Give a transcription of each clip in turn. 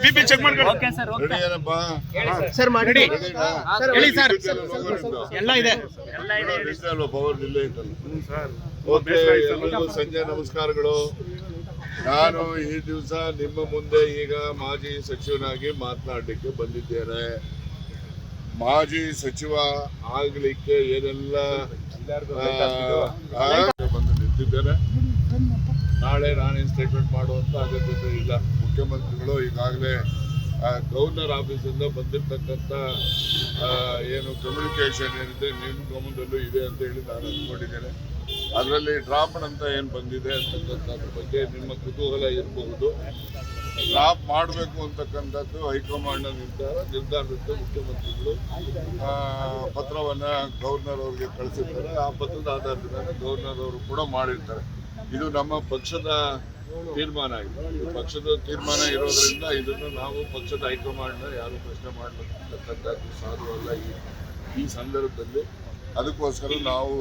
BP check ಮಾಡ್ಕೊಳ್ಳಿ. Okay sir, okay ready ಏನಪ್ಪಾ? Sir ಮಾಡಿ ರೆಡಿ ಹೇಳಿ ಸರ್. ಎಲ್ಲ ಇದೆ. ಅಲ್ವಾ ಪವರ್ ಇಲ್ಲೇ ಐತಲ್ಲ. ಓಕೆ, ಎಲ್ರಿಗೂ ಸಂಜೆ ನಮಸ್ಕಾರಗಳು. ನಾನು ಈ ದಿವಸ ನಿಮ್ಮ ಮುಂದೆ ಈಗ ಮಾಜಿ ಸಚಿವನಾಗಿ ಮಾತನಾಡಲಿಕ್ಕೆ ಬಂದಿದ್ದೇನೆ. ಮಾಜಿ ಸಚಿವ ಆಗ್ಲಿಕ್ಕೆ ಏನೆಲ್ಲ ಬಂದು ನಿಂತಿದ್ದೇನೆ. ನಾಳೆ ನಾನೇನು ಸ್ಟೇಟ್ಮೆಂಟ್ ಮಾಡುವಂತ ಅಗತ್ಯತೆ ಇಲ್ಲ. ಮುಖ್ಯಮಂತ್ರಿಗಳು ಈಗಾಗಲೇ ಗವರ್ನರ್ ಆಫೀಸಿಂದ ಬಂದಿರತಕ್ಕಂಥ ಏನು ಕಮ್ಯುನಿಕೇಶನ್ ಏನಿದೆ ನಿಮ್ಮ ಗಮನದಲ್ಲೂ ಇದೆ ಅಂತ ಹೇಳಿ ನಾನು ಅಂದ್ಕೊಂಡಿದ್ದೇನೆ. ಅದರಲ್ಲಿ ಡ್ರಾಪ್ ಅಂತ ಏನು ಬಂದಿದೆ ಅಂತಕ್ಕಂಥದ್ರ ಬಗ್ಗೆ ನಿಮ್ಮ ಕುತೂಹಲ ಇರಬಹುದು. ಡ್ರಾಪ್ ಮಾಡಬೇಕು ಅಂತಕ್ಕಂಥದ್ದು ಹೈಕಮಾಂಡ್ನ ನಿರ್ಧಾರದಂತೆ ಮುಖ್ಯಮಂತ್ರಿಗಳು ಪತ್ರವನ್ನು ಗವರ್ನರ್ ಅವರಿಗೆ ಕಳಿಸಿರ್ತಾರೆ. ಆ ಪತ್ರದ ಆಧಾರದ ಮೇಲೆ ಗವರ್ನರ್ ಅವರು ಕೂಡ ಮಾಡಿರ್ತಾರೆ. ಇದು ನಮ್ಮ ಪಕ್ಷದ ತೀರ್ಮಾನ ಆಗಿದೆ. ಇದು ಪಕ್ಷದ ತೀರ್ಮಾನ ಇರೋದ್ರಿಂದ ಇದನ್ನು ನಾವು ಪಕ್ಷದ ಹೈಕಮಾಂಡ್ನ ಯಾರು ಪ್ರಶ್ನೆ ಮಾಡತಕ್ಕಂಥದ್ದು ಸಾಧುವಲ್ಲ ಈ ಸಂದರ್ಭದಲ್ಲಿ. ಅದಕ್ಕೋಸ್ಕರ ನಾವು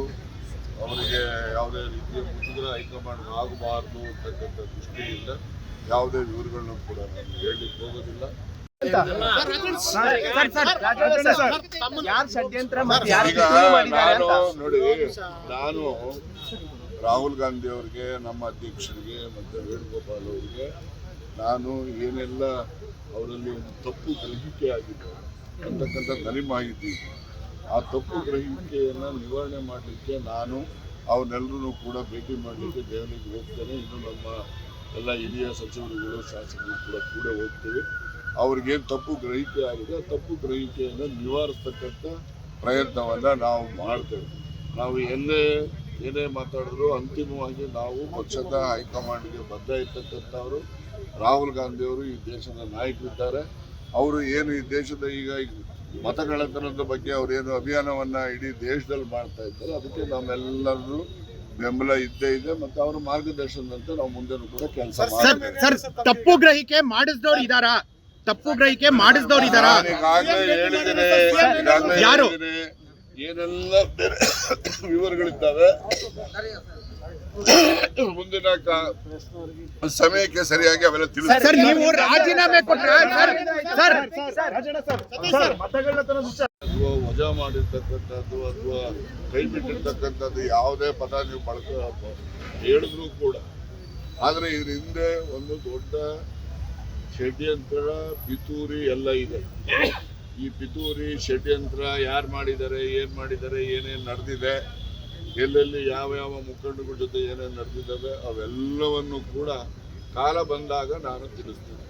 ಅವರಿಗೆ ಯಾವುದೇ ರೀತಿಯ ಮುಜುಗರ ಹೈಕಮಾಂಡ್ ಆಗಬಾರ್ದು ಅಂತಕ್ಕಂಥ ದೃಷ್ಟಿಯಿಂದ ಯಾವುದೇ ವಿವರಗಳನ್ನು ಕೂಡ ನಾನು ಹೇಳಲಿಕ್ಕೆ ಹೋಗೋದಿಲ್ಲ. ಈಗ ನಾನು ರಾಹುಲ್ ಗಾಂಧಿ ಅವರಿಗೆ, ನಮ್ಮ ಅಧ್ಯಕ್ಷರಿಗೆ ಮತ್ತು ವೇಣುಗೋಪಾಲ್ ಅವರಿಗೆ ನಾನು ಏನೆಲ್ಲ ಅವರಲ್ಲಿ ಒಂದು ತಪ್ಪು ಗ್ರಹಿಕೆ ಆಗಿದೆ ಅಂತಕ್ಕಂಥ ನನಗೆ ಮಾಹಿತಿ ಇದೆ. ಆ ತಪ್ಪು ಗ್ರಹಿಕೆಯನ್ನು ನಿವಾರಣೆ ಮಾಡಲಿಕ್ಕೆ ನಾನು ಅವನ್ನೆಲ್ಲರೂ ಕೂಡ ಭೇಟಿ ಮಾಡಲಿಕ್ಕೆ ದೆಹಲಿಗೆ ಹೋಗ್ತೇನೆ. ಇನ್ನು ನಮ್ಮ ಎಲ್ಲ ಹಿರಿಯ ಸಚಿವರುಗಳು, ಶಾಸಕರು ಕೂಡ ಹೋಗ್ತೀವಿ. ಅವ್ರಿಗೇನು ತಪ್ಪು ಗ್ರಹಿಕೆ ಆಗಿದೆ, ತಪ್ಪು ಗ್ರಹಿಕೆಯನ್ನು ನಿವಾರಿಸ್ತಕ್ಕಂಥ ಪ್ರಯತ್ನವನ್ನು ನಾವು ಮಾಡ್ತೇವೆ. ನಾವು ಏನೇ ಮಾತಾಡಿದ್ರು ಅಂತಿಮವಾಗಿ ನಾವು ಪಕ್ಷದ ಹೈಕಮಾಂಡ್ಗೆ ಬದ್ಧ ಇರ್ತಕ್ಕಂಥವರು. ರಾಹುಲ್ ಗಾಂಧಿಯವರು ಈ ದೇಶದ ನಾಯಕರಿದ್ದಾರೆ. ಅವರು ಏನು ಈ ದೇಶದ ಈಗ ಮತಗಳ್ಳತನದ ಬಗ್ಗೆ ಅವರೇನು ಅಭಿಯಾನವನ್ನು ಇಡೀ ದೇಶದಲ್ಲಿ ಮಾಡ್ತಾ ಇದ್ದಾರೆ, ಅದಕ್ಕೆ ನಮ್ಮೆಲ್ಲರೂ ಬೆಂಬಲ ಇದ್ದೇ ಇದೆ. ಮತ್ತು ಅವರ ಮಾರ್ಗದರ್ಶನದಂತೆ ನಾವು ಮುಂದೆನೂ ಕೂಡ ಕೆಲಸ ಮಾಡ್ತೇವೆ. ತಪ್ಪು ಗ್ರಹಿಕೆ ಮಾಡಿಸಿದವ್ರು ಇದ್ದಾರಾ? ತಪ್ಪು ಗ್ರಹಿಕೆ ಮಾಡಿಸಿದವ್ರು ಇದ್ದಾರಾ? ಈಗಾಗಲೇ ಹೇಳಿದ್ದೇನೆ. ಯಾರು? ಏನೆಲ್ಲ ಬೇರೆ ವಿವರಗಳಿದ್ದಾವೆ ಮುಂದಿನ ಸಮಯಕ್ಕೆ ಸರಿಯಾಗಿ ಅವೆಲ್ಲ ಸರ್, ನೀವು ರಾಜೀನಾಮೆ ಕೊಟ್ಟರೆ ಅಥವಾ ವಜಾ ಮಾಡಿರ್ತಕ್ಕಂಥದ್ದು ಅಥವಾ ಕೈ ಬಿಟ್ಟಿರ್ತಕ್ಕಂಥದ್ದು ಯಾವುದೇ ಪದ ನೀವು ಹೇಳಿದ್ರು ಕೂಡ, ಆದರೆ ಇದ್ರ ಹಿಂದೆ ಒಂದು ದೊಡ್ಡ ಷಡ್ಯಂತ್ರ, ಪಿತೂರಿ ಎಲ್ಲ ಇದೆ. ಈ ಪಿತೂರಿ ಷಡ್ಯಂತ್ರ ಯಾರು ಮಾಡಿದ್ದಾರೆ, ಏನು ಮಾಡಿದ್ದಾರೆ, ಏನೇನು ನಡೆದಿದೆ, ಎಲ್ಲೆಲ್ಲಿ ಯಾವ ಮುಖಂಡಗಳ ಜೊತೆ ಏನೇನು ನಡೆದಿದ್ದಾವೆ ಅವೆಲ್ಲವನ್ನು ಕೂಡ ಕಾಲ ಬಂದಾಗ ನಾನು ತಿಳಿಸ್ತೀನಿ.